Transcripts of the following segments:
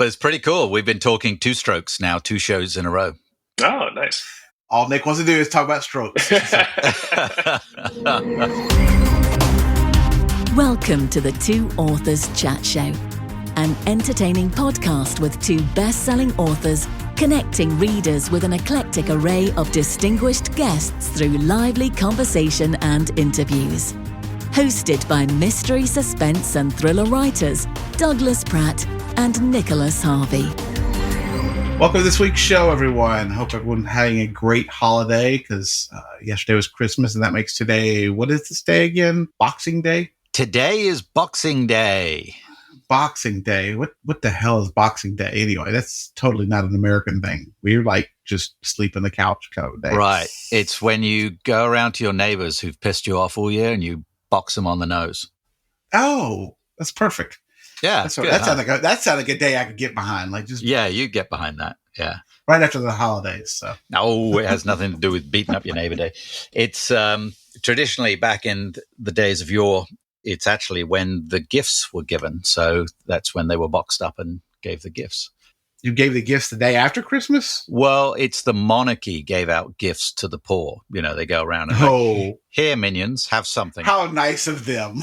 But it's pretty cool. We've been talking two strokes now, 2 shows in a row. Oh, nice. All Nick wants to do is talk about strokes. Welcome to the Two Authors Chat Show, an entertaining podcast with 2 best-selling authors connecting readers with an eclectic array of distinguished guests through lively conversation and interviews. Hosted by mystery, suspense and thriller writers Douglas Pratt and Nicholas Harvey. Welcome to this week's show, everyone. Hope everyone's having a great holiday because yesterday was Christmas and that makes today, what is this day again? Boxing Day? Today is Boxing Day. Boxing Day. What the hell is Boxing Day anyway? That's totally not an American thing. We're like just sleep on the couch kind of day. Right. It's when you go around to your neighbors who've pissed you off all year and you box them on the nose. Oh, that's perfect. Yeah, that sounds like a day I could get behind. Like just you get behind that. Yeah, right after the holidays. So no, it has nothing to do with beating up your neighbor day. It's traditionally back in the days of yore. It's actually when the gifts were given. So that's when they were boxed up and gave the gifts. You gave the gifts the day after Christmas? Well, it's the monarchy gave out gifts to the poor. You know, they go around and like, here, minions, have something. How nice of them.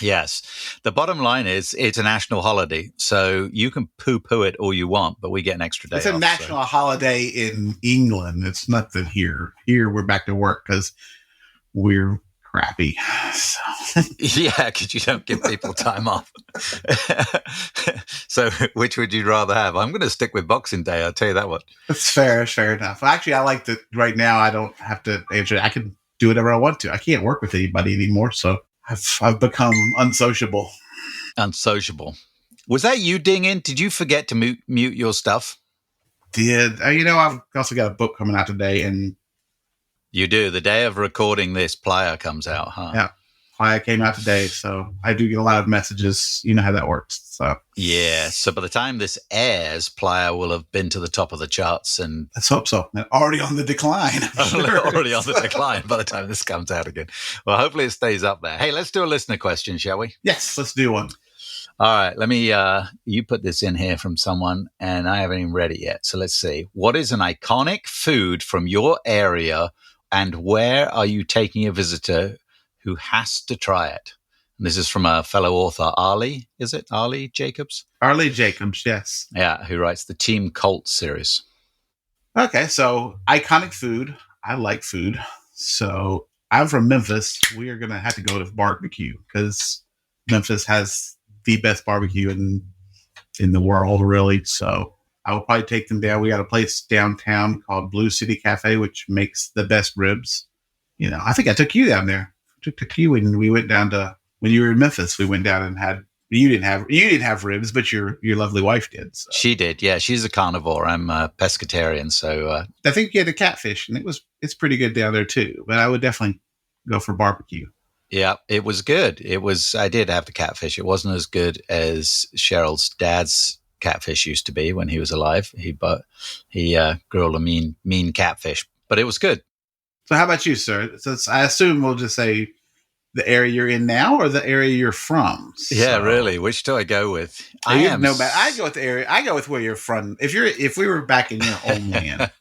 Yes. The bottom line is it's a national holiday. So you can poo-poo it all you want, but we get an extra day off. It's a national holiday in England. It's nothing here. Here, we're back to work because we're crappy. So. Yeah, because you don't give people time off. So which would you rather have? I'm going to stick with Boxing Day. I'll tell you that one. That's fair. It's fair enough. Actually, I like that right now. I don't have to answer. I can do whatever I want to. I can't work with anybody anymore. So I've become unsociable. Unsociable. Was that you dinging? Did you forget to mute your stuff? I've also got a book coming out today, and you do. The day of recording this, Playa comes out, huh? Yeah. Playa came out today, so I do get a lot of messages. You know how that works. So yeah. So by the time this airs, Playa will have been to the top of the charts. And let's hope so. And already on the decline. Sure. Already on the decline by the time this comes out again. Well, hopefully it stays up there. Hey, let's do a listener question, shall we? Yes, let's do one. All right. Let me, you put this in here from someone, and I haven't even read it yet. So let's see. What is an iconic food from your area? And where are you taking a visitor who has to try it? And this is from a fellow author, Arlie. Is it Arlie Jacobs? Arlie Jacobs, yes. Yeah, who writes the Team Colt series. Okay, so iconic food. I like food. So I'm from Memphis. We are going to have to go to barbecue because Memphis has the best barbecue in the world, really. So I will probably take them down. We got a place downtown called Blue City Cafe, which makes the best ribs. You know, I think I took you down there. I took you when we went down to, when you were in Memphis, we went down and had, you didn't have ribs, but your lovely wife did. So. She did. Yeah. She's a carnivore. I'm a pescatarian. So I think you had a catfish, and it's pretty good down there too, but I would definitely go for barbecue. Yeah, it was good. I did have the catfish. It wasn't as good as Cheryl's dad's catfish used to be when he was alive. He grilled a mean catfish, but it was good. So how about you, sir? So I assume we'll just say the area you're in now or the area you're from. So, yeah, really. Which do I go with? I go with the area. I go with where you're from. If we were back in your homeland,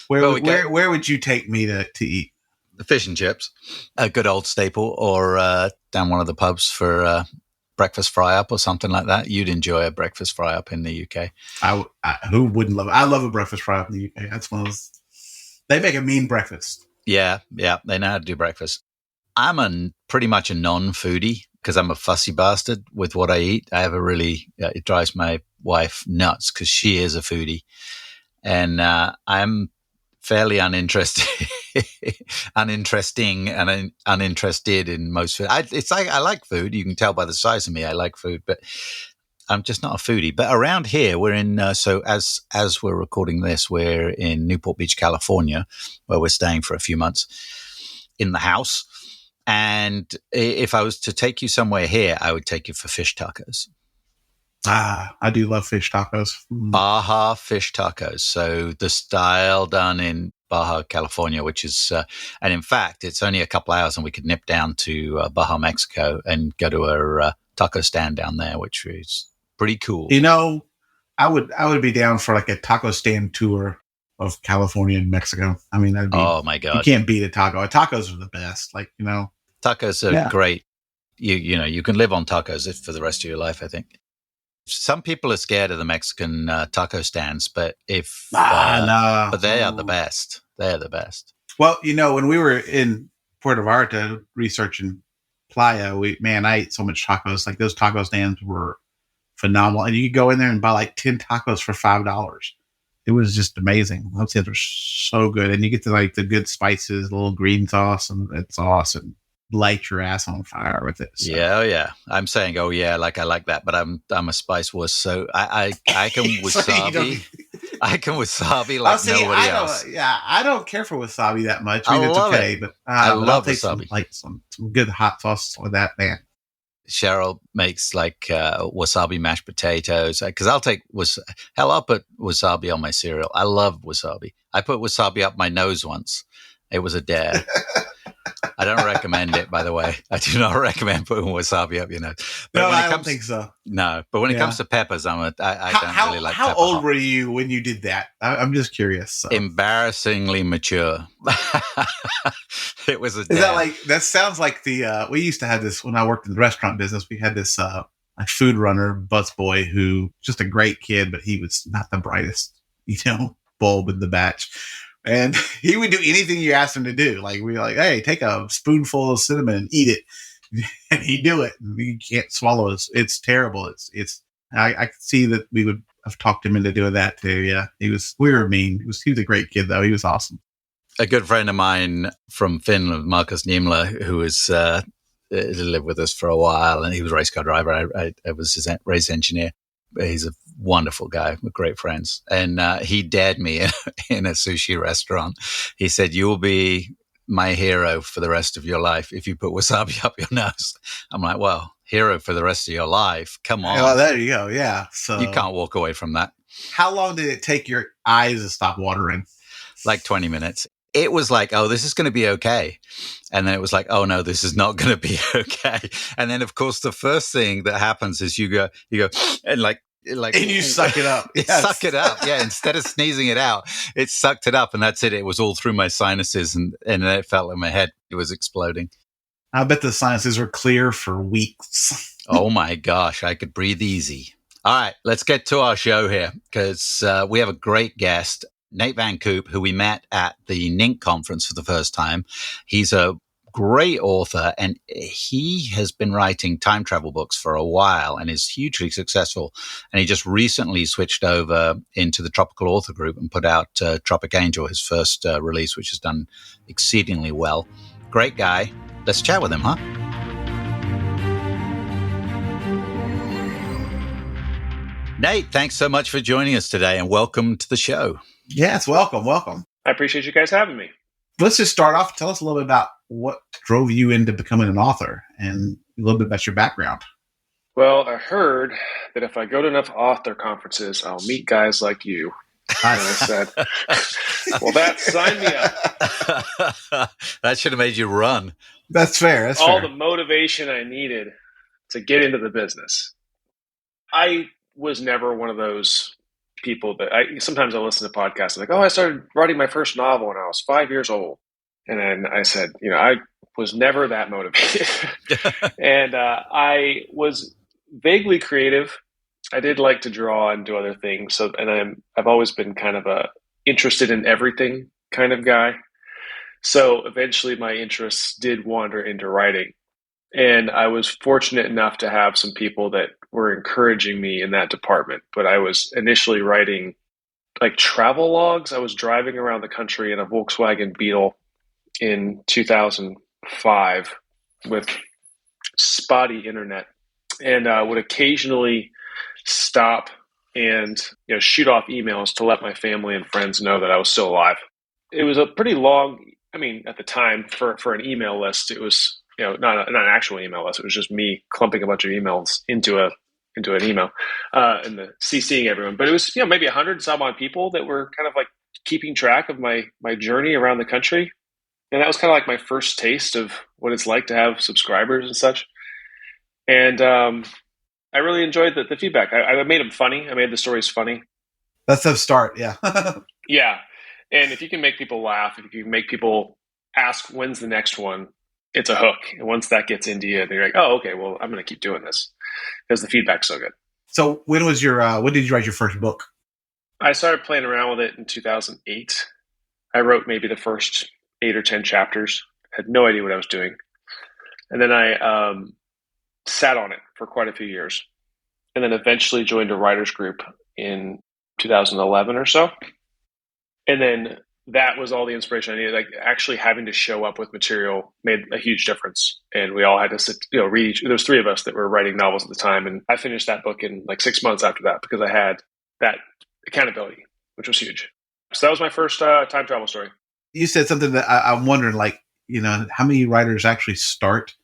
where would you take me to eat? The fish and chips, a good old staple, or down one of the pubs for breakfast fry up or something like that. You'd enjoy a breakfast fry up in the UK. Who wouldn't love it? I love a breakfast fry up in the UK. That's one of those. They make a mean breakfast. Yeah, they know how to do breakfast. I'm pretty much a non-foodie because I'm a fussy bastard with what I eat. I have it drives my wife nuts because she is a foodie, and I'm fairly uninteresting and uninterested in most food. I like food. You can tell by the size of me. I like food, but I'm just not a foodie. But around here, we're in. So as we're recording this, we're in Newport Beach, California, where we're staying for a few months in the house. And if I was to take you somewhere here, I would take you for fish tacos. I do love fish tacos. Baja fish tacos. So the style done in Baja, California, which is, and in fact, it's only a couple hours and we could nip down to Baja, Mexico and go to a taco stand down there, which is pretty cool. You know, I would be down for like a taco stand tour of California and Mexico. I mean, that'd be, Oh my you God. can't beat a taco. Tacos are the best. Like, Tacos are Yeah. great. You can live on tacos for the rest of your life, I think. Some people are scared of the Mexican taco stands, but no. but they are the best. They are the best. Well, when we were in Puerto Vallarta researching Playa, I ate so much tacos. Like those taco stands were phenomenal. And you could go in there and buy like 10 tacos for $5. It was just amazing. Those things were so good. And you get to like the good spices, a little green sauce, and it's awesome. Light your ass on fire with it. So. Yeah, oh yeah. I'm saying, oh yeah, like I like that, but I'm a spice wuss, so I can wasabi. I can wasabi like nobody else. Yeah, I don't care for wasabi that much. I mean, it's love okay, it. but I love I'll take wasabi. some good hot sauce with that, man. Cheryl makes like wasabi mashed potatoes because I'll put wasabi on my cereal. I love wasabi. I put wasabi up my nose once. It was a dare. I don't recommend it, by the way. I do not recommend putting wasabi up your nose. But No, I don't think so. No, but when it comes to peppers, I don't really like how pepper. How old were you when you did that? I'm just curious. So. Embarrassingly mature. It was a dare. Is that like, that sounds like we used to have this when I worked in the restaurant business. We had this a food runner, busboy, who just a great kid, but he was not the brightest, bulb in the batch. And he would do anything you asked him to do. Like, we were like, hey, take a spoonful of cinnamon and eat it. And he'd do it. And you can't swallow it. It's terrible. I could see that we would have talked him into doing that too. Yeah. We were mean. He was a great kid though. He was awesome. A good friend of mine from Finland, Markus Niemler, who was lived with us for a while, and he was a race car driver. I was his race engineer. He's a wonderful guy. We're great friends. And he dared me in a sushi restaurant. He said, "You will be my hero for the rest of your life if you put wasabi up your nose." I'm like, well, hero for the rest of your life? Come on. Oh, there you go. Yeah. So you can't walk away from that. How long did it take your eyes to stop watering? Like 20 minutes. It was like, oh, this is going to be okay. And then it was like, oh, no, this is not going to be okay. And then, of course, the first thing that happens is you go, and like, and you suck it up. Yes. Suck it up. Yeah. Instead of sneezing it out, it sucked it up. And that's it. It was all through my sinuses. And it felt like my head was exploding. I bet the sinuses were clear for weeks. Oh, my gosh. I could breathe easy. All right. Let's get to our show here because we have a great guest. Nate Van Coop, who we met at the NINC conference for the first time. He's a great author, and he has been writing time travel books for a while and is hugely successful. And he just recently switched over into the Tropical Author Group and put out Tropic Angel, his first release, which has done exceedingly well. Great guy. Let's chat with him, huh? Nate, thanks so much for joining us today, and welcome to the show. Yes, welcome. I appreciate you guys having me. Let's just start off. Tell us a little bit about what drove you into becoming an author and a little bit about your background. Well, I heard that if I go to enough author conferences, I'll meet guys like you. And I said, well, sign me up. That should have made you run. That's fair. All the motivation I needed to get into the business. I was never one of those people that sometimes I listen to podcasts like, oh, I started writing my first novel when I was 5 years old. And then I said, I was never that motivated. And I was vaguely creative. I did like to draw and do other things. I've always been kind of a interested in everything kind of guy. So eventually my interests did wander into writing. And I was fortunate enough to have some people that were encouraging me in that department. But I was initially writing like travel logs. I was driving around the country in a Volkswagen Beetle in 2005 with spotty internet, and would occasionally stop and shoot off emails to let my family and friends know that I was still alive. It was a pretty long, at the time for an email list, it was not an actual email list. It was just me clumping a bunch of emails into an email and CCing everyone. But it was maybe 100 some odd people that were kind of like keeping track of my journey around the country. And that was kind of like my first taste of what it's like to have subscribers and such. And I really enjoyed the feedback. I made them funny. I made the stories funny. That's the start. Yeah. Yeah. And if you can make people laugh, if you can make people ask, when's the next one? It's a hook. And once that gets into you, they're like, oh, okay, well, I'm going to keep doing this because the feedback's so good. So when did you write your first book? I started playing around with it in 2008. I wrote maybe the first 8 or 10 chapters. Had no idea what I was doing. And then I sat on it for quite a few years. And then eventually joined a writer's group in 2011 or so. And then that was all the inspiration I needed. Like actually having to show up with material made a huge difference. And we all had to sit, read each. There was 3 of us that were writing novels at the time. And I finished that book in like 6 months after that because I had that accountability, which was huge. So that was my first time travel story. You said something that I'm wondering, like, how many writers actually start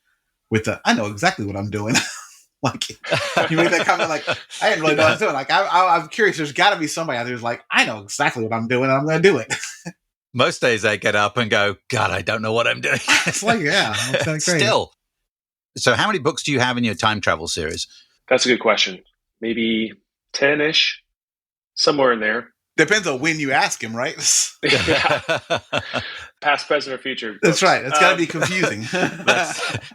with I know exactly what I'm doing. Like, you made that comment, like, I didn't really know what I was doing. Like, I'm curious. There's got to be somebody out there who's like, I know exactly what I'm doing, and I'm going to do it. Most days I get up and go, God, I don't know what I'm doing. It's like, yeah, it's kind of crazy. Still. So how many books do you have in your time travel series? That's a good question. Maybe 10-ish, somewhere in there. Depends on when you ask him, right? Yeah. Past, present, or future books. That's right. It's got to be confusing.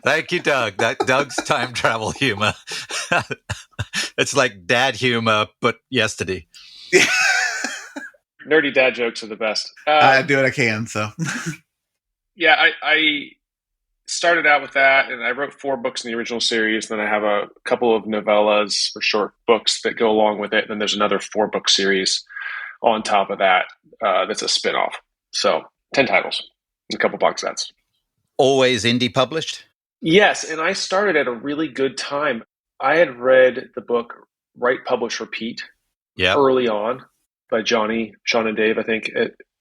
Thank you, Doug. Doug's time travel humor. It's like dad humor, but yesterday. Nerdy dad jokes are the best. I do what I can, so. Yeah, I started out with that, and I wrote 4 books in the original series. Then I have a couple of novellas or short books that go along with it. And then there's another 4-book series on top of that that's a spinoff. So 10 titles, a couple box sets. Always indie published? Yes, and I started at a really good time. I had read the book Write, Publish, Repeat early on by Johnny, Sean, and Dave, I think,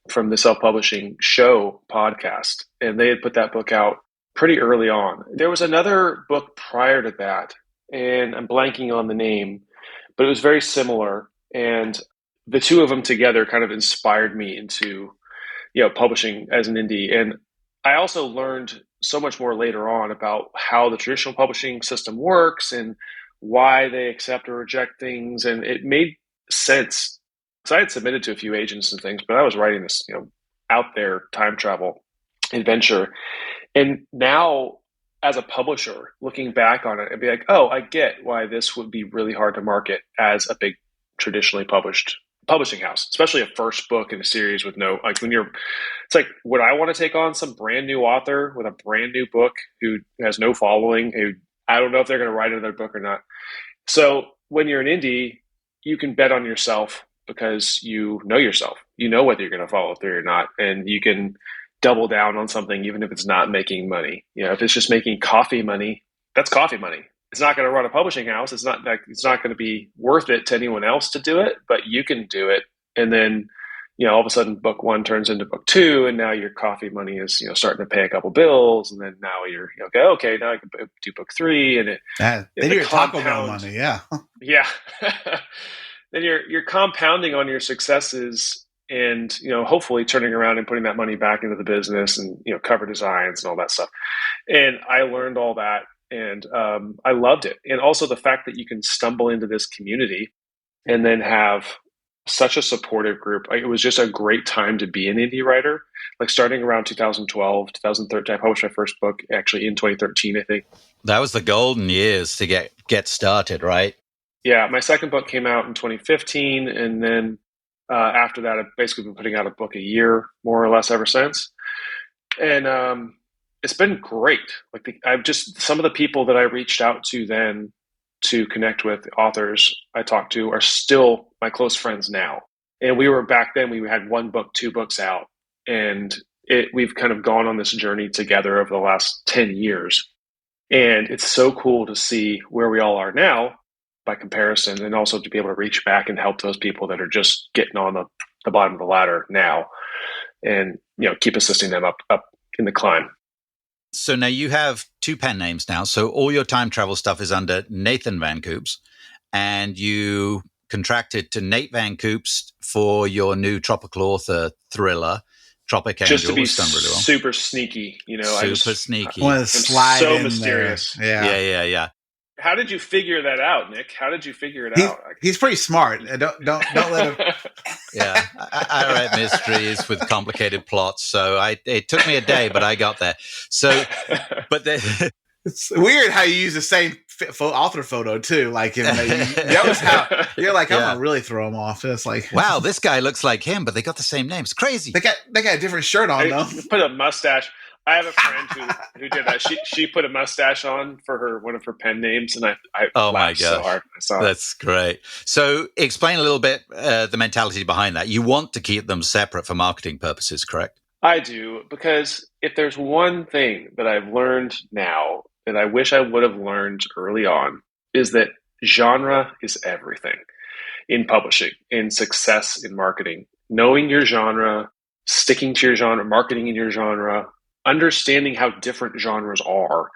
from the Self-Publishing Show podcast. And they had put that book out pretty early on. There was another book prior to that, and I'm blanking on the name, but it was very similar. And the 2 of them together kind of inspired me into, publishing as an indie. And I also learned so much more later on about how the traditional publishing system works and why they accept or reject things. And it made sense. So I had submitted to a few agents and things, but I was writing this, out there time travel adventure. And now as a publisher, looking back on it, I'd be like, oh, I get why this would be really hard to market as a big traditionally published publishing house, especially a first book in a series with it's like, would I want to take on some brand new author with a brand new book who has no following, who I don't know if they're going to write another book or not. So when you're an indie, you can bet on yourself because you know yourself, whether you're going to follow through or not. And you can double down on something, even if it's not making money. If it's just making coffee money, that's coffee money. It's not going to run a publishing house. It's not going to be worth it to anyone else to do it, but you can do it. And then, all of a sudden book 1 turns into book 2, and now your coffee money is, starting to pay a couple bills. And then now you're okay, now I can do book 3. And then you're Taco Bell money. Yeah. Yeah. Then you're compounding on your successes and, hopefully turning around and putting that money back into the business and, cover designs and all that stuff. And I learned all that. And I loved it. And also the fact that you can stumble into this community and then have such a supportive group. It was just a great time to be an indie writer. Like starting around 2012, 2013, I published my first book actually in 2013, I think. That was the golden years to get started, right? Yeah. My second book came out in 2015. And then after that, I've basically been putting out a book a year, more or less ever since. And it's been great. Like some of the people that I reached out to then to connect with, authors I talked to, are still my close friends now. And we were back then, we had 1 book, 2 books out, and we've kind of gone on this journey together over the last 10 years. And it's so cool to see where we all are now by comparison, and also to be able to reach back and help those people that are just getting on the bottom of the ladder now, and keep assisting them up in the climb. So now you have 2 pen names now. So all your time travel stuff is under Nathan Van Coops, and you contracted to Nate Van Coops for your new tropical author thriller, Tropic Angel. Just to be super sneaky, super sneaky. I want to slide so in mysterious. There. Yeah. How did you figure that out, Nick? How did you figure it out? He's pretty smart. Don't let him. Yeah, I write mysteries with complicated plots, so it took me a day, but I got there. So, but it's weird how you use the same author photo too. Like that was how you're like, I'm gonna really throw him off. It's like, wow, this guy looks like him, but they got the same name. It's crazy. They got a different shirt on though. Put a mustache. I have a friend who did that. She put a mustache on for one of her pen names, and I oh my laughed so hard. That's great. So explain a little bit the mentality behind that. You want to keep them separate for marketing purposes, correct? I do, because if there's one thing that I've learned now that I wish I would have learned early on, is that genre is everything in publishing, in success, in marketing. Knowing your genre, sticking to your genre, marketing in your genre, understanding how different genres are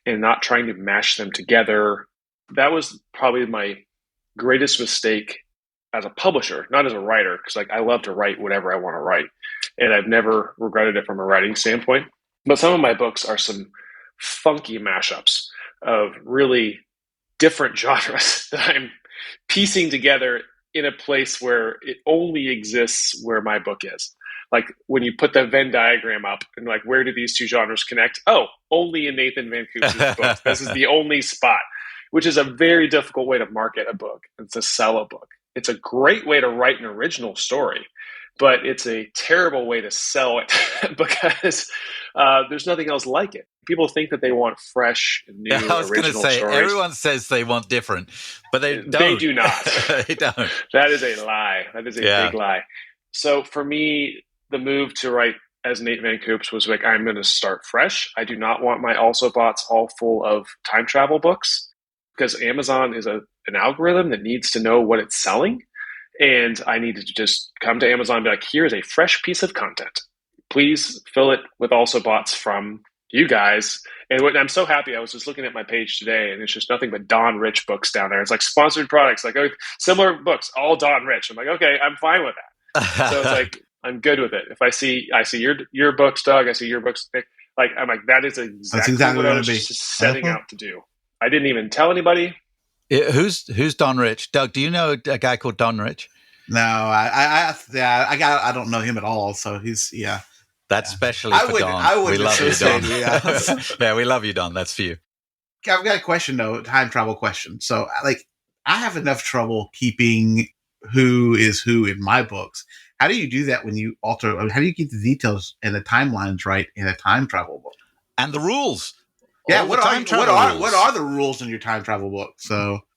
and not trying to mash them together. That was probably my greatest mistake as a publisher, not as a writer, because I love to write whatever I want to write. And I've never regretted it from a writing standpoint. But some of my books are some funky mashups of really different genres that I'm piecing together in a place where it only exists where my book is. Like when you put the Venn diagram up and like, where do these two genres connect? Oh, only in Nathan Van Coops' book. This is the only spot, which is a very difficult way to market a book and to sell a book. It's a great way to write an original story, but it's a terrible way to sell it because there's nothing else like it. People think that they want fresh, new, original stories. I was going to say, everyone says they want different, but they don't. They do not. They don't. That is a lie. That is a big lie. So for me, the move to write as Nate Van Coops was like, I'm going to start fresh. I do not want my also bots all full of time travel books, because Amazon is an algorithm that needs to know what it's selling. And I needed to just come to Amazon and be like, here's a fresh piece of content. Please fill it with also bots from you guys. And I'm so happy. I was just looking at my page today, and it's just nothing but Don Rich books down there. It's like sponsored products, like similar books, all Don Rich. I'm like, okay, I'm fine with that. So it's like, I'm good with it. If I see your books, Doug, I see your books, Nick, like, I'm like, that is exactly what I was just setting out to do. I didn't even tell anybody. Who's Don Rich? Doug, do you know a guy called Don Rich? No, I don't know him at all. So he's That's especially for Don. We love you, Don. Yeah, we love you, Don. That's for you. I've got a question though, time travel question. So I have enough trouble keeping who is who in my books. How do you do that when you alter? How do you keep the details and the timelines right in a time travel book? And the rules. Yeah, what are the rules in your time travel book?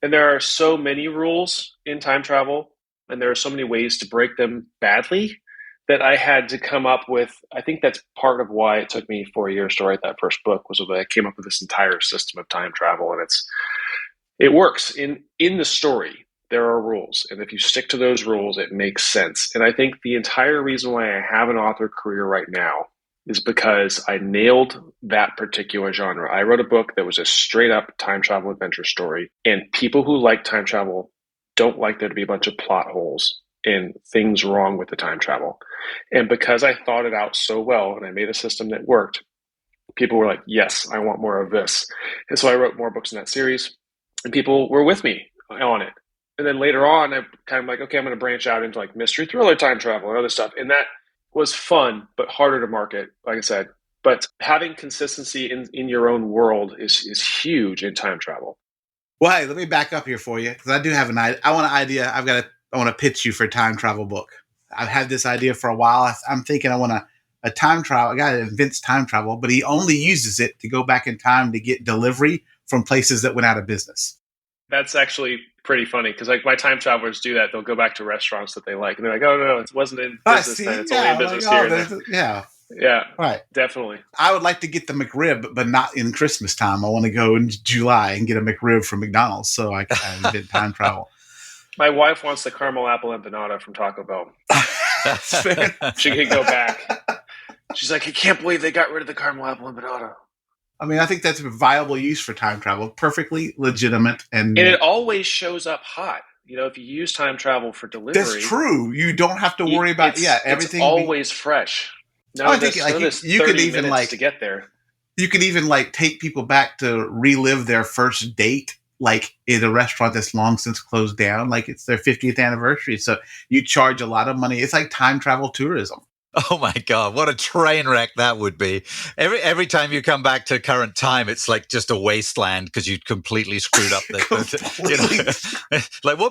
And there are so many rules in time travel, and there are so many ways to break them badly that I had to come up with. I think that's part of why it took me 4 years to write that first book, was that I came up with this entire system of time travel, and it works in the story. There are rules, and if you stick to those rules, it makes sense. And I think the entire reason why I have an author career right now is because I nailed that particular genre. I wrote a book that was a straight up time travel adventure story, and people who like time travel don't like there to be a bunch of plot holes and things wrong with the time travel. And because I thought it out so well and I made a system that worked, people were like, yes, I want more of this. And so I wrote more books in that series, and people were with me on it. And then later on, I kind of like, okay, I'm going to branch out into like mystery, thriller, time travel, and other stuff. And that was fun, but harder to market, like I said. But having consistency in your own world is huge in time travel. Well, hey, let me back up here for you, because I do have an idea. I want to pitch you for a time travel book. I've had this idea for a while. I'm thinking I want a time travel. A guy that invents time travel, but he only uses it to go back in time to get delivery from places that went out of business. That's actually pretty funny, because like my time travelers do that. They'll go back to restaurants that they like, and they're like, "Oh no, it wasn't in business then. It's only in business here." Yeah, right, definitely. I would like to get the McRib, but not in Christmas time. I want to go in July and get a McRib from McDonald's, so I did time travel. My wife wants the caramel apple empanada from Taco Bell. That's fair. She can go back. She's like, I can't believe they got rid of the caramel apple empanada. I mean, I think that's a viable use for time travel. Perfectly legitimate. And it always shows up hot. You know, if you use time travel for delivery. That's true. You don't have to worry about, everything. It's always fresh. I think you could even to get there. You could even take people back to relive their first date like in a restaurant that's long since closed down, like it's their 50th anniversary. So you charge a lot of money. It's like time travel tourism. Oh my God, what a train wreck that would be. Every time you come back to current time, it's like just a wasteland because you completely screwed up like what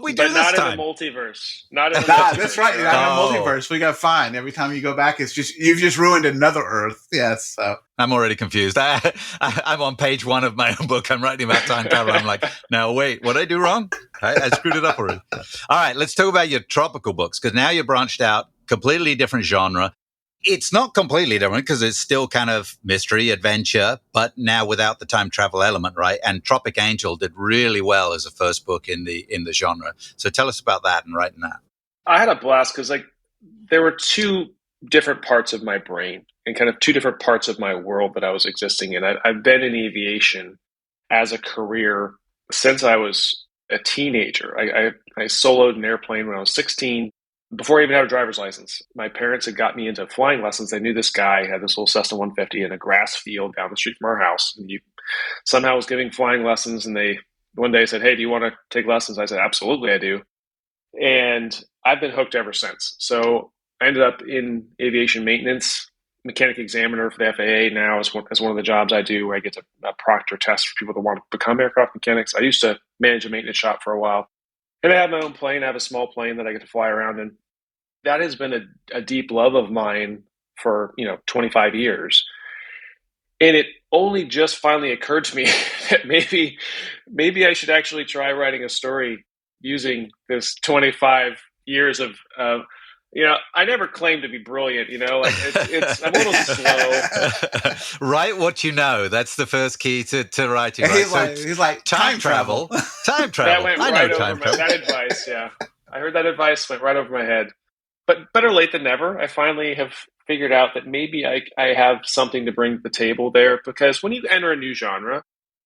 we do but this not time. in the multiverse. Not in the Nah, multiverse. that's right. You're not in a multiverse. We got fined. Every time you go back, it's just, you've just ruined another Earth. Yes. So. I'm already confused. I'm on page 1 of my own book. I'm writing about time travel. I'm like, now wait, what did I do wrong? I screwed it up already. All right, let's talk about your tropical books, because now you're branched out, completely different genre. It's not completely different because it's still kind of mystery, adventure, but now without the time travel element, right? And Tropic Angel did really well as a first book in the genre. So tell us about that and writing that. I had a blast because there were two different parts of my brain and kind of two different parts of my world that I was existing in. I've been in aviation as a career since I was a teenager. I soloed an airplane when I was 16. Before I even had a driver's license, my parents had got me into flying lessons. They knew this guy had this little Cessna 150 in a grass field down the street from our house. And he somehow was giving flying lessons. And they one day said, "Hey, do you want to take lessons?" I said, "Absolutely, I do." And I've been hooked ever since. So I ended up in aviation maintenance, mechanic examiner for the FAA now as one of the jobs I do, where I get to proctor test for people that want to become aircraft mechanics. I used to manage a maintenance shop for a while. And I have my own plane. I have a small plane that I get to fly around in. That has been a deep love of mine for 25 years. And it only just finally occurred to me that maybe I should actually try writing a story using this 25 years of I never claimed to be brilliant, it's I'm a little slow. Write what you know. That's the first key to writing. Right? He's like time travel. Time travel. That went right over that advice, yeah. I heard that advice, went right over my head. But better late than never. I finally have figured out that maybe I have something to bring to the table there, because when you enter a new genre,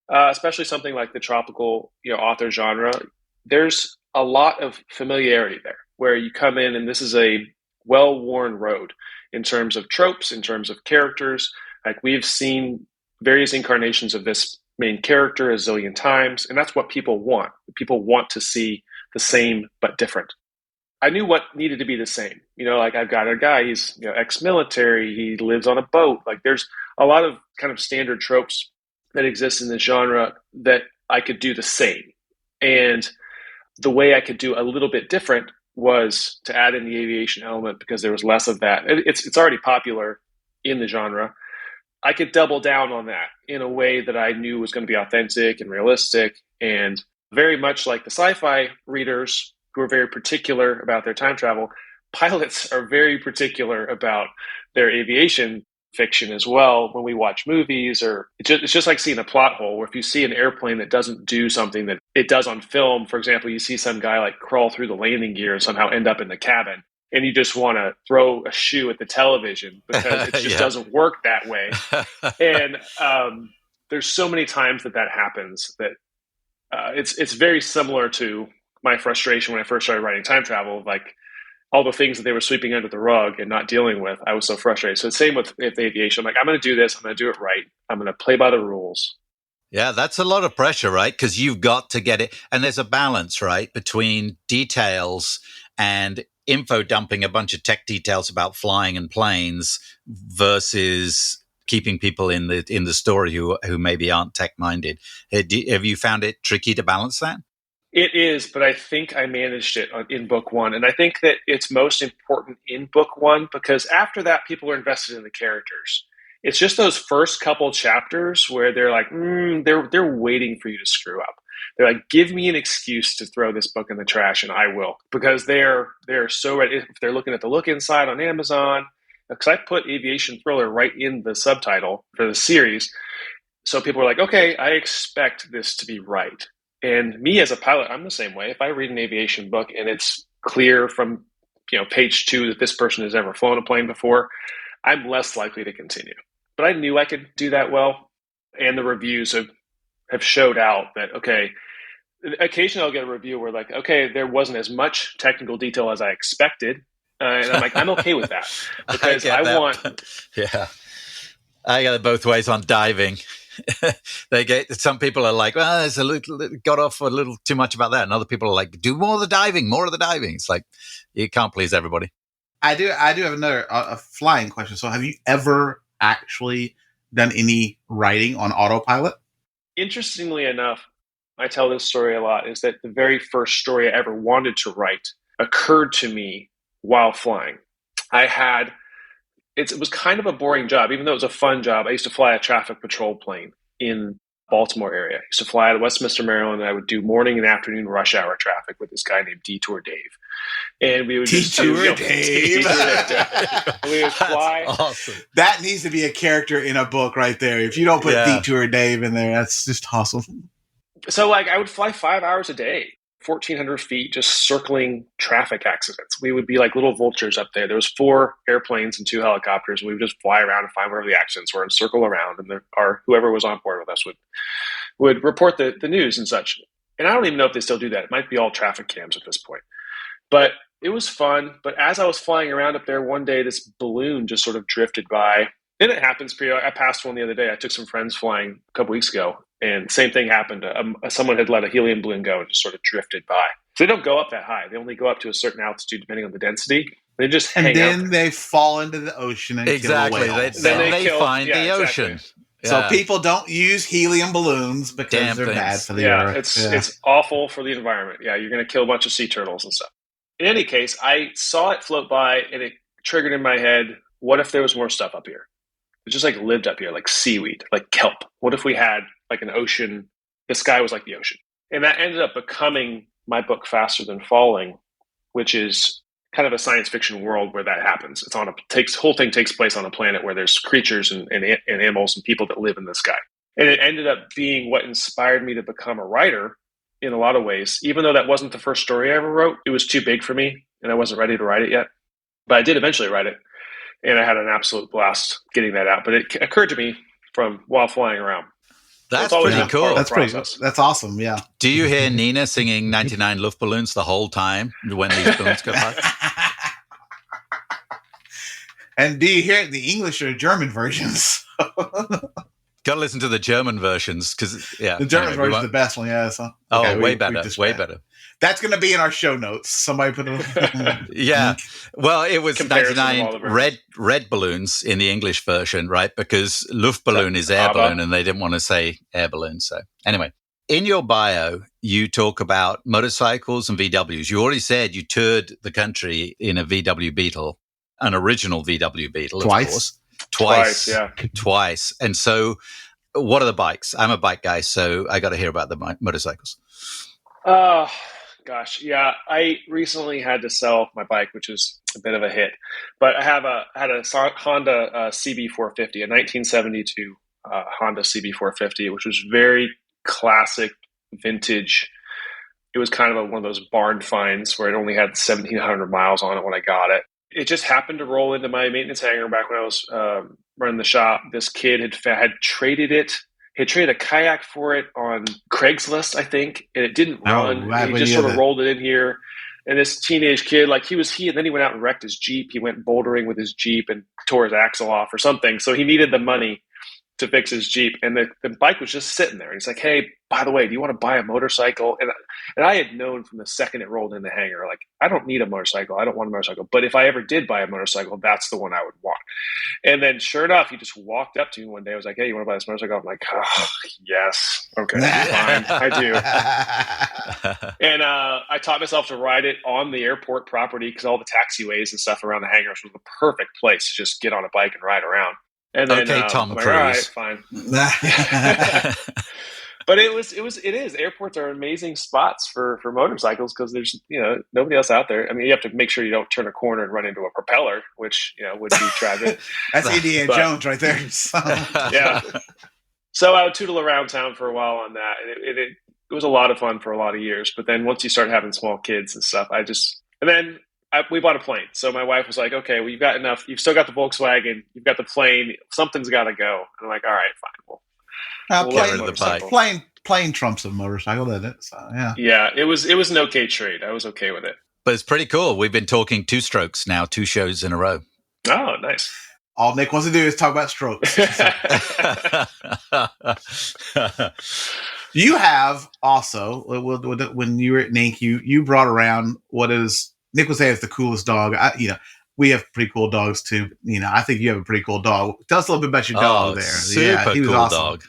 especially something like the tropical author genre, there's a lot of familiarity there, where you come in and this is a well-worn road in terms of tropes, in terms of characters. Like, we've seen various incarnations of this main character a zillion times, and that's what people want. People want to see the same but different. I knew what needed to be the same. I've got a guy, he's ex-military, he lives on a boat. Like, there's a lot of kind of standard tropes that exist in this genre that I could do the same. And the way I could do a little bit different was to add in the aviation element, because there was less of that. It's already popular in the genre. I could double down on that in a way that I knew was going to be authentic and realistic, and very much like the sci-fi readers who are very particular about their time travel. Pilots are very particular about their aviation fiction as well. When we watch movies, or it's just like seeing a plot hole, where if you see an airplane that doesn't do something that it does on film, for example, you see some guy like crawl through the landing gear and somehow end up in the cabin, and you just want to throw a shoe at the television because it just doesn't work that way. And there's so many times that happens that it's very similar to my frustration when I first started writing time travel, like all the things that they were sweeping under the rug and not dealing with. I was so frustrated. So the same with aviation. I'm like, I'm going to do this. I'm going to do it right. I'm going to play by the rules. Yeah, that's a lot of pressure, right? Because you've got to get it. And there's a balance, right, between details and info dumping a bunch of tech details about flying and planes versus keeping people in the story who maybe aren't tech minded. Have you found it tricky to balance that? It is, but I think I managed it in book one. And I think that it's most important in book one, because after that, people are invested in the characters. It's just those first couple chapters where they're like, they're waiting for you to screw up. They're like, give me an excuse to throw this book in the trash, and I will, because they're so ready. If they're looking at the look inside on Amazon, because I put aviation thriller right in the subtitle for the series. So people are like, okay, I expect this to be right. And me as a pilot, I'm the same way. If I read an aviation book and it's clear from page 2 that this person has ever flown a plane before, I'm less likely to continue. But I knew I could do that well. And the reviews have showed out that, okay, occasionally I'll get a review where like, okay, there wasn't as much technical detail as I expected. And I'm like, I'm okay with that, because I want... Yeah. I got it both ways on diving. Some people are like, well, there's got off a little too much about that. And other people are like, do more of the diving. It's like, you can't please everybody. I do have another a flying question. So have you ever actually done any writing on autopilot? Interestingly enough, I tell this story a lot, is that the very first story I ever wanted to write occurred to me while flying. It was kind of a boring job, even though it was a fun job. I used to fly a traffic patrol plane in Baltimore area. I used to fly out of Westminster, Maryland, and I would do morning and afternoon rush hour traffic with this guy named Detour Dave. And we would Detour Dave. We would fly. That's awesome. That needs to be a character in a book right there. If you don't put Detour Dave in there, that's just awesome. So like I would fly 5 hours a day, 1,400 feet, just circling traffic accidents. We would be like little vultures up there. There was 4 airplanes and 2 helicopters. And we would just fly around and find wherever the accidents were and circle around. And whoever was on board with us would report the news and such. And I don't even know if they still do that. It might be all traffic cams at this point. But it was fun. But as I was flying around up there one day, this balloon just sort of drifted by. And it happens pretty. I passed one the other day. I took some friends flying a couple weeks ago. And same thing happened. Someone had let a helium balloon go and just sort of drifted by. So they don't go up that high. They only go up to a certain altitude depending on the density. They just hang out there. And then they fall into the ocean and exactly. kill a whale. Then they find the ocean. Exactly. So people don't use helium balloons because they're bad for the earth. It's awful for the environment. Yeah, you're going to kill a bunch of sea turtles and stuff. In any case, I saw it float by and it triggered in my head, what if there was more stuff up here? It just like lived up here, like seaweed, like kelp. What if we had like an ocean? The sky was like the ocean. And that ended up becoming my book, Faster Than Falling, which is kind of a science fiction world where that happens. Whole thing takes place on a planet where there's creatures and animals and people that live in the sky. And it ended up being what inspired me to become a writer in a lot of ways. Even though that wasn't the first story I ever wrote, it was too big for me and I wasn't ready to write it yet. But I did eventually write it. And I had an absolute blast getting that out. But it occurred to me from while flying around. That's pretty cool. That's awesome. Yeah. Do you hear Nina singing 99 Luftballons the whole time when these balloons go by? And do you hear the English or German versions? Got to listen to the German versions because, the German version is the best one. Yeah. So, way better. That's going to be in our show notes. Somebody put it. Yeah. Well, it was Comparison 99 red balloons in the English version, right? Because Luftballon is air balloon and they didn't want to say air balloon. So anyway, in your bio, you talk about motorcycles and VWs. You already said you toured the country in a VW Beetle, an original VW Beetle, Twice. Of course. Twice. And so what are the bikes? I'm a bike guy, so I got to hear about the motorcycles. Gosh, yeah. I recently had to sell my bike, which is a bit of a hit. But I had a Honda CB450, a 1972 Honda CB450, which was very classic, vintage. It was kind of one of those barn finds where it only had 1,700 miles on it when I got it. It just happened to roll into my maintenance hangar back when I was running the shop. This kid had traded it. He had traded a kayak for it on Craigslist, I think, and it didn't run. He just sort of rolled it in here. And this teenage kid, and then he went out and wrecked his Jeep. He went bouldering with his Jeep and tore his axle off or something. So he needed the money to fix his Jeep. And the bike was just sitting there. And he's like, hey, by the way, do you want to buy a motorcycle? And I had known from the second it rolled in the hangar, like, I don't need a motorcycle. I don't want a motorcycle. But if I ever did buy a motorcycle, that's the one I would want. And then sure enough, he just walked up to me one day. I was like, hey, you want to buy this motorcycle? I'm like, oh, yes. Okay, fine. I do. And I taught myself to ride it on the airport property because all the taxiways and stuff around the hangars was the perfect place to just get on a bike and ride around. And then, Tom Cruise. All right, fine. But it is. Airports are amazing spots for motorcycles because there's nobody else out there. I mean, you have to make sure you don't turn a corner and run into a propeller, which would be tragic. That's Indiana Jones right there. So. Yeah. So I would tootle around town for a while on that, and it was a lot of fun for a lot of years. But then once you start having small kids and stuff, we bought a plane. So my wife was like, okay, well, you've got enough. You've still got the Volkswagen. You've got the plane. Something's got to go. And I'm like, all right, fine. Plane trumps a motorcycle, doesn't it? So, yeah. Yeah, it was an okay trade. I was okay with it. But it's pretty cool. We've been talking two strokes now, 2 shows in a row. Oh, nice. All Nick wants to do is talk about strokes. You have also, when you were at Nink, you brought around what is, Nick was saying, is the coolest dog. We have pretty cool dogs too. I think you have a pretty cool dog. Tell us a little bit about your dog there. Super he was cool awesome. dog.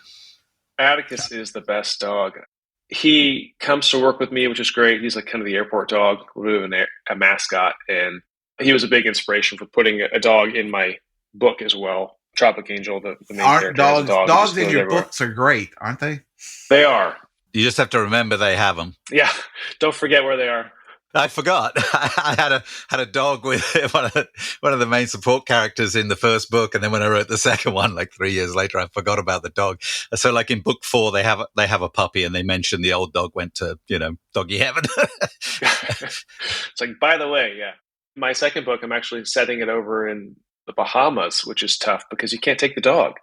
Atticus is the best dog. He comes to work with me, which is great. He's like kind of the airport dog, a mascot, and he was a big inspiration for putting a dog in my book as well. Tropic Angel, the main character, dogs in your books are great, aren't they? They are. You just have to remember they have them. Yeah, don't forget where they are. I forgot. I had a dog with one of the main support characters in the first book, and then when I wrote the second one, like 3 years later, I forgot about the dog. So, like in book 4, they have a puppy, and they mention the old dog went to doggy heaven. It's like, by the way, yeah, my second book, I'm actually setting it over in the Bahamas, which is tough because you can't take the dog.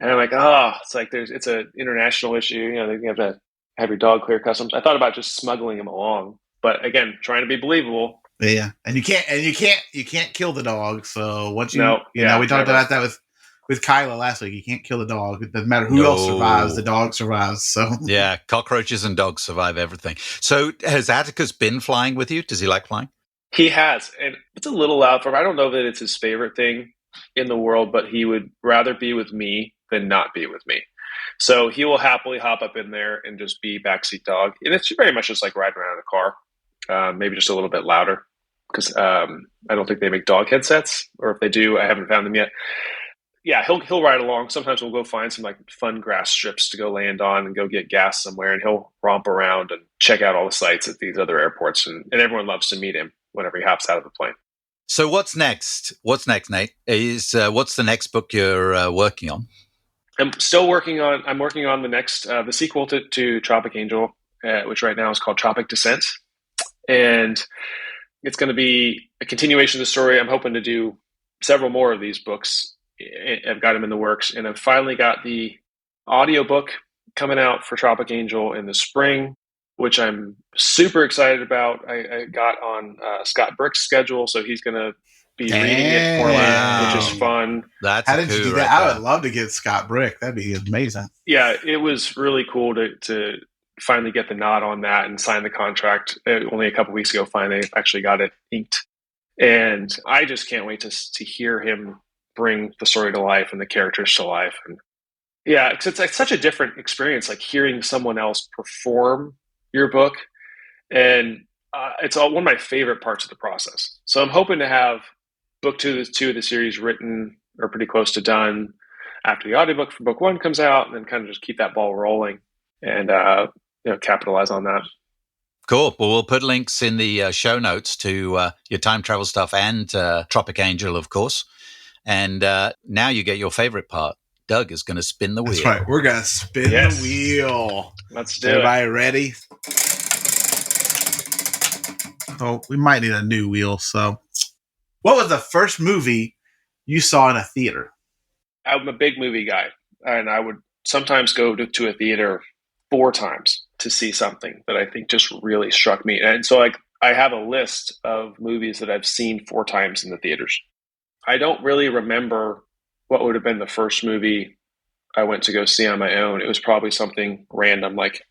And I'm like, it's an international issue. You have to have your dog clear customs. I thought about just smuggling him along. But again, trying to be believable. Yeah, and you can't kill the dog. So once we talked about that with Kyla last week. You can't kill the dog. It doesn't matter who else survives. The dog survives. So yeah, cockroaches and dogs survive everything. So has Atticus been flying with you? Does he like flying? He has, and it's a little loud for him. I don't know that it's his favorite thing in the world, but he would rather be with me than not be with me. So he will happily hop up in there and just be backseat dog. And it's very much just like riding around in a car. Maybe just a little bit louder because I don't think they make dog headsets, or if they do, I haven't found them yet. Yeah, he'll ride along. Sometimes we'll go find some like fun grass strips to go land on and go get gas somewhere, and he'll romp around and check out all the sights at these other airports, and everyone loves to meet him whenever he hops out of the plane. So what's next? What's next, Nate? What's the next book you're working on? I'm working on the next the sequel to Tropic Angel, which right now is called Tropic Descent. And it's going to be a continuation of the story. I'm hoping to do several more of these books. I've got them in the works, and I've finally got the audiobook coming out for Tropic Angel in the spring, which I'm super excited about. I got on Scott Brick's schedule, so he's going to be reading it for me, which is fun. How did you do that? I would love to get Scott Brick. That'd be amazing. Yeah, it was really cool to finally get the nod on that and sign the contract. Only a couple weeks ago, finally actually got it inked. And I just can't wait to hear him bring the story to life and the characters to life. And yeah, it's like such a different experience, like hearing someone else perform your book. And it's one of my favorite parts of the process. So I'm hoping to have book two of the series written or pretty close to done after the audiobook for book 1 comes out, and then kind of just keep that ball rolling and capitalize on that. Cool. Well, we'll put links in the show notes to your time travel stuff and Tropic Angel, of course. And now you get your favorite part. Doug is going to spin the wheel. That's right. We're going to spin the wheel. Let's do Everybody ready? Oh, we might need a new wheel. So, what was the first movie you saw in a theater? I'm a big movie guy, and I would sometimes go to a theater 4 times to see something that I think just really struck me. And so I have a list of movies that I've seen 4 times in the theaters. I don't really remember what would have been the first movie I went to go see on my own. It was probably something random like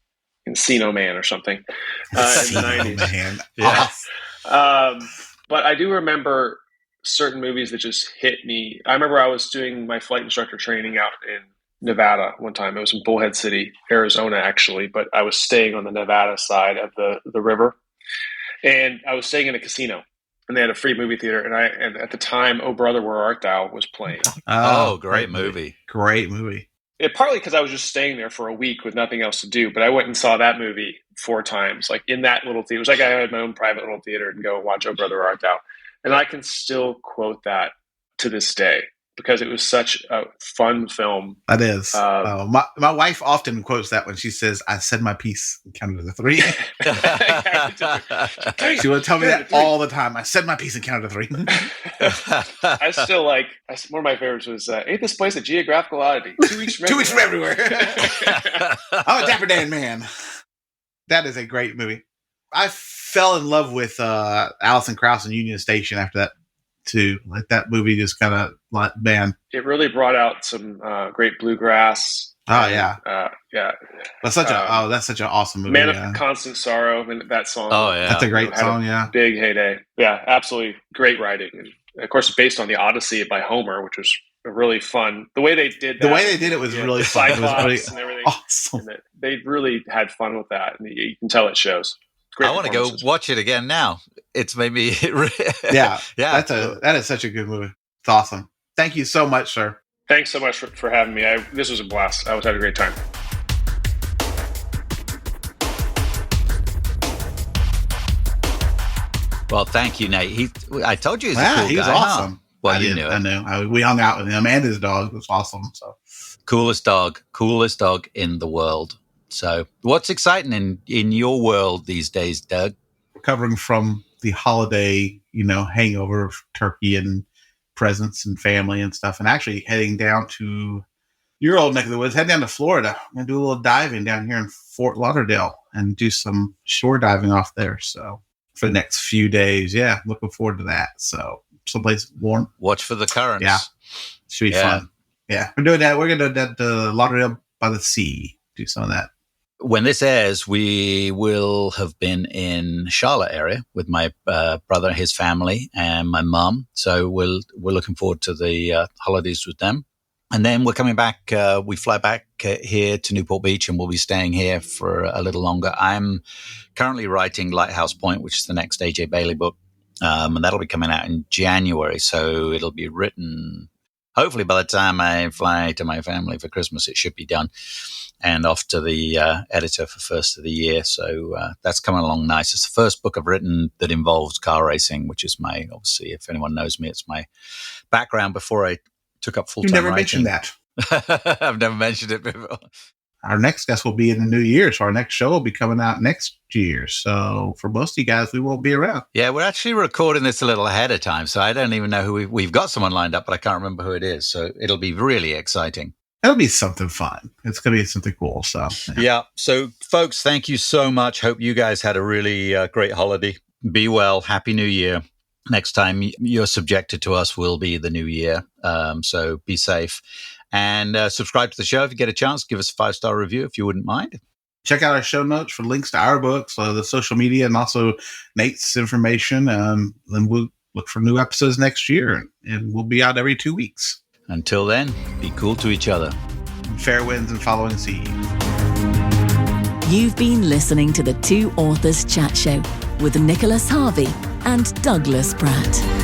Encino Man or something in the 90s. Man. Yeah. But I do remember certain movies that just hit me. I remember I was doing my flight instructor training out in Nevada one time. It was in Bullhead City, Arizona, actually, but I was staying on the Nevada side of the river, and I was staying in a casino, and they had a free movie theater. And at the time, Oh Brother, Where Art Thou was playing. Oh, great movie. Great movie. Partly because I was just staying there for a week with nothing else to do, but I went and saw that movie 4 times, like in that little theater. It was like I had my own private little theater and go watch Oh Brother, Where Art Thou. And I can still quote that to this day, because it was such a fun film. That is. My wife often quotes that when she says, "I said my piece and counted to 3." She would tell me that all the time. I said my piece and counted to 3. I still one of my favorites was, ain't this place a geographical oddity? 2 weeks from 2 weeks from everywhere. I'm a Dapper Dan man. That is a great movie. I fell in love with Alison Krauss and Union Station after that too. Like that movie just kind of like, man. It really brought out some great bluegrass. Oh yeah. Yeah. That's such an awesome movie. Man yeah. of Constant Sorrow, and that song. Oh yeah, that's a great song. Yeah, big heyday. Yeah, absolutely great writing, and of course, based on the Odyssey by Homer, which was really fun. The way they did it was really fun. It was really and everything. awesome. And they really had fun with that, and you can tell it shows. Great I want to go watch it again now. It's made me. yeah. That is such a good movie. It's awesome. Thank you so much, sir. Thanks so much for having me. This was a blast. I had a great time. Well, thank you, Nate. I told you he's a cool he's guy. awesome. Huh? Well, you knew it. I knew. We hung out with him and his dog. It was awesome. So coolest dog in the world. So what's exciting in your world these days, Doug? Recovering from the holiday, hangover of turkey and presents and family and stuff, and actually heading down to your old neck of the woods, heading down to Florida. I'm going to do a little diving down here in Fort Lauderdale and do some shore diving off there. So for the next few days, looking forward to that. So someplace warm. Watch for the currents. Yeah. Should be fun. Yeah. We're doing that. We're going to do that Lauderdale by the sea. Do some of that. When this airs, we will have been in Charlotte area with my brother, his family, and my mum. So we're looking forward to the holidays with them. And then we're coming back. We fly back here to Newport Beach, and we'll be staying here for a little longer. I'm currently writing Lighthouse Point, which is the next A.J. Bailey book, and that'll be coming out in January. So it'll be written. Hopefully, by the time I fly to my family for Christmas, it should be done. And off to the editor for first of the year. So that's coming along nice. It's the first book I've written that involves car racing, which is obviously, if anyone knows me, it's my background before I took up full-time You never writing. mentioned that. I've never mentioned it before. Our next guest will be in the new year, so our next show will be coming out next year. So for most of you guys, we won't be around. Yeah, we're actually recording this a little ahead of time, so I don't even know who we've got someone lined up, but I can't remember who it is. So it'll be really exciting. It'll be something fun. It's going to be something cool. So yeah. So folks, thank you so much. Hope you guys had a really great holiday. Be well. Happy New Year. Next time you're subjected to us will be the new year. So be safe and subscribe to the show if you get a chance. Give us a 5-star review if you wouldn't mind. Check out our show notes for links to our books, the social media, and also Nate's information. Then we'll look for new episodes next year, and we'll be out every 2 weeks. Until then, be cool to each other. Fair winds and following seas. You've been listening to the Two Authors Chat Show with Nicholas Harvey and Douglas Pratt.